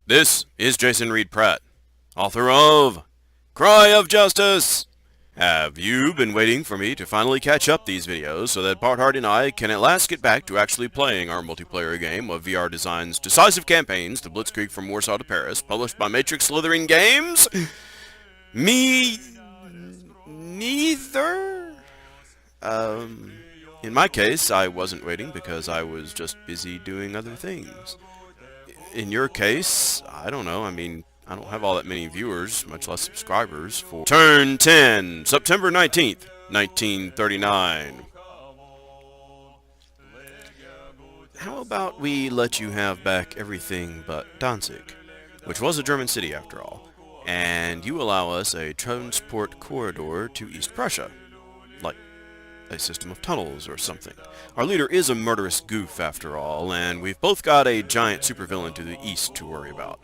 This is Jason Reed Pratt, author of Cry of Justice. Have you been waiting for me to finally catch up these videos so that Barthheart and I can at last get back to actually playing our multiplayer game of VR Design's Decisive campaigns, the Blitzkrieg from Warsaw to Paris, published by Matrix Slitherine Games? Me... neither? In my case, I wasn't waiting because I was just busy doing other things. In your case, I don't know, I don't have all that many viewers, much less subscribers, for Turn 10, September 19th, 1939. How about we let you have back everything but Danzig, which was a German city after all, and you allow us a transport corridor to East Prussia, like a system of tunnels or something. Our leader is a murderous goof after all, and we've both got a giant supervillain to the east to worry about.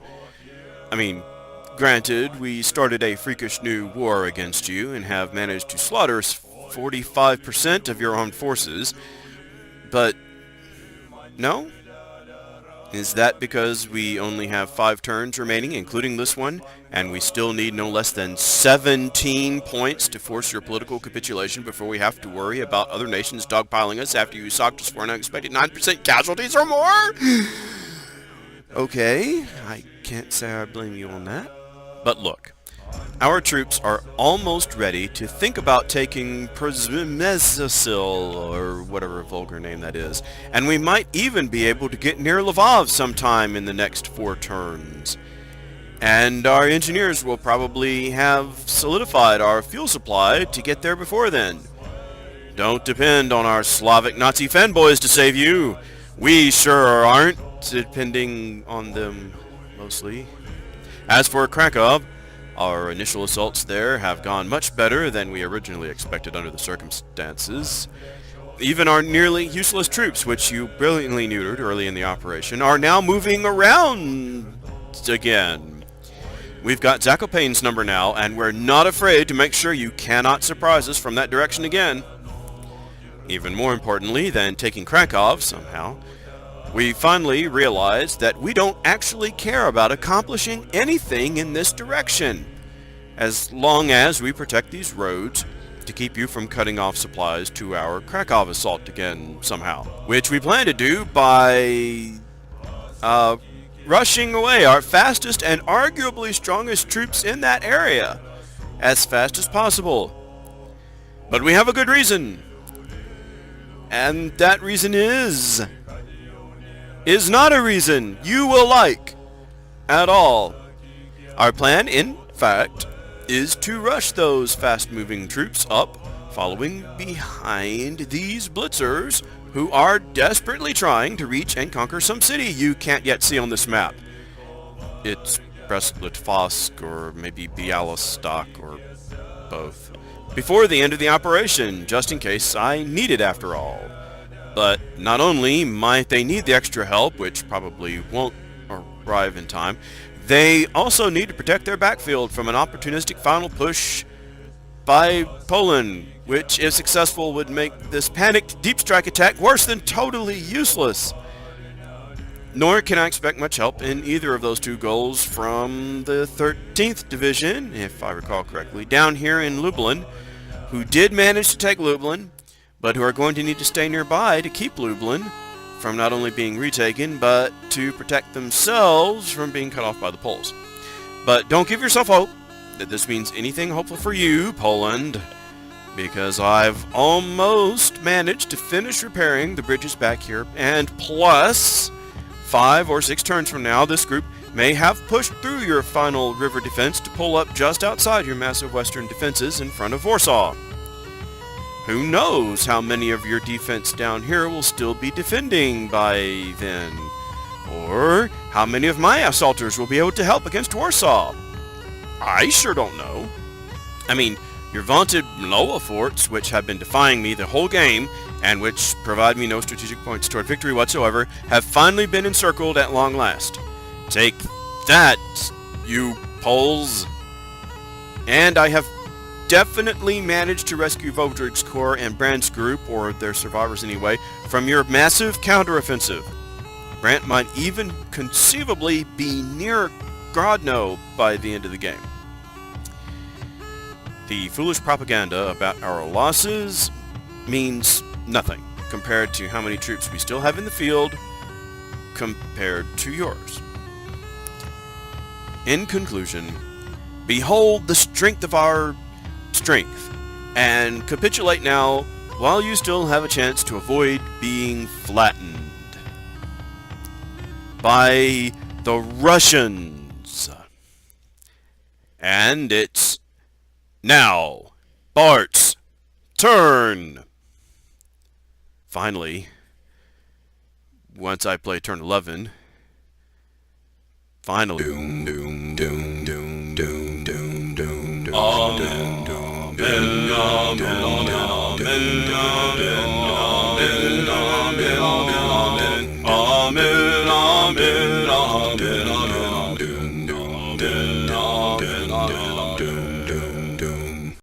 Granted, we started a freakish new war against you and have managed to slaughter 45% of your armed forces, but no? Is that because we only have 5 turns remaining, including this one, and we still need no less than 17 points to force your political capitulation before we have to worry about other nations dogpiling us after you socked us for an unexpected 9% casualties or more? Okay, I can't say I blame you on that. But look, our troops are almost ready to think about taking Przemysl, or whatever vulgar name that is, and we might even be able to get near Lvov sometime in the next 4 turns. And our engineers will probably have solidified our fuel supply to get there before then. Don't depend on our Slavic Nazi fanboys to save you. We sure aren't depending on them, mostly. As for Krakow, our initial assaults there have gone much better than we originally expected under the circumstances. Even our nearly useless troops, which you brilliantly neutered early in the operation, are now moving around again. We've got Zakopane's number now, and we're not afraid to make sure you cannot surprise us from that direction again. Even more importantly than taking Krakow somehow, we finally realized that we don't actually care about accomplishing anything in this direction, as long as we protect these roads to keep you from cutting off supplies to our Krakow assault again somehow, which we plan to do by rushing away our fastest and arguably strongest troops in that area as fast as possible. But we have a good reason, and that reason is not a reason you will like at all. Our plan, in fact, is to rush those fast-moving troops up, following behind these blitzers who are desperately trying to reach and conquer some city you can't yet see on this map. It's Brest-Litovsk or maybe Bialystok or both. Before the end of the operation, just in case I need it after all. But not only might they need the extra help, which probably won't arrive in time, they also need to protect their backfield from an opportunistic final push by Poland, which, if successful, would make this panicked deep strike attack worse than totally useless. Nor can I expect much help in either of those 2 goals from the 13th Division, if I recall correctly, down here in Lublin, who did manage to take Lublin, but who are going to need to stay nearby to keep Lublin from not only being retaken, but to protect themselves from being cut off by the Poles. But don't give yourself hope that this means anything hopeful for you, Poland, because I've almost managed to finish repairing the bridges back here, and plus, 5 or 6 turns from now, this group may have pushed through your final river defense to pull up just outside your massive western defenses in front of Warsaw. Who knows how many of your defense down here will still be defending by then? Or how many of my assaulters will be able to help against Warsaw? I sure don't know. Your vaunted Mlowa forts, which have been defying me the whole game, and which provide me no strategic points toward victory whatsoever, have finally been encircled at long last. Take that, you Poles! And I have definitely managed to rescue Vodrig's Corps and Brandt's group, or their survivors anyway, from your massive counteroffensive. Brandt might even conceivably be near Grodno by the end of the game. The foolish propaganda about our losses means nothing compared to how many troops we still have in the field compared to yours. In conclusion, behold the strength of our strength, and capitulate now while you still have a chance to avoid being flattened by the Russians. And it's now Bart's turn. Finally, once I play turn 11, finally. Doom, doom, doom, doom, doom, doom, doom, doom. Amen, amen, amen, amen, amen, amen.